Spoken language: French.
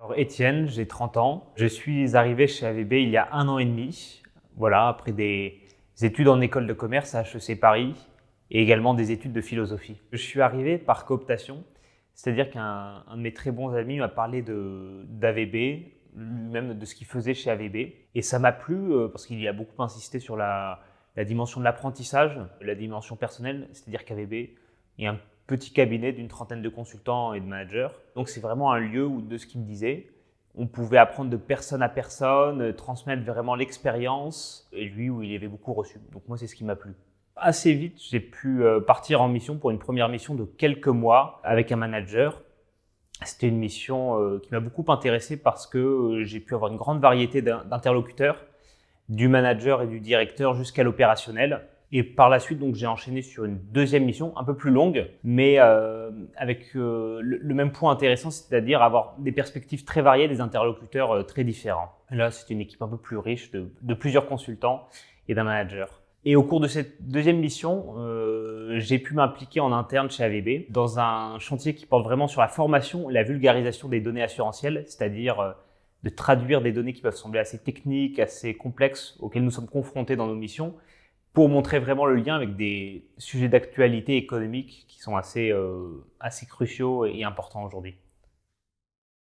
Alors Étienne, j'ai 30 ans. Je suis arrivé chez AVB il y a 1 an et demi. Voilà, après des études en école de commerce à HEC Paris et également des études de philosophie. Je suis arrivé par cooptation, c'est-à-dire qu'un de mes très bons amis m'a parlé d'AVB, lui-même de ce qu'il faisait chez AVB. Et ça m'a plu parce qu'il y a beaucoup insisté sur la dimension de l'apprentissage, la dimension personnelle, c'est-à-dire qu'AVB est un petit cabinet d'une trentaine de consultants et de managers. Donc c'est vraiment un lieu où, de ce qu'il me disait, on pouvait apprendre de personne à personne, transmettre vraiment l'expérience, et lui où il avait beaucoup reçu. Donc moi c'est ce qui m'a plu. Assez vite, j'ai pu partir en mission pour une première mission de quelques mois avec un manager. C'était une mission qui m'a beaucoup intéressé parce que j'ai pu avoir une grande variété d'interlocuteurs, du manager et du directeur jusqu'à l'opérationnel. Et par la suite, donc, j'ai enchaîné sur une deuxième mission, un peu plus longue, mais avec le même point intéressant, c'est-à-dire avoir des perspectives très variées, des interlocuteurs très différents. Là, c'est une équipe un peu plus riche de plusieurs consultants et d'un manager. Et au cours de cette deuxième mission, j'ai pu m'impliquer en interne chez AVB dans un chantier qui porte vraiment sur la formation et la vulgarisation des données assurantielles, c'est-à-dire de traduire des données qui peuvent sembler assez techniques, assez complexes, auxquelles nous sommes confrontés dans nos missions, pour montrer vraiment le lien avec des sujets d'actualité économique qui sont assez cruciaux et importants aujourd'hui.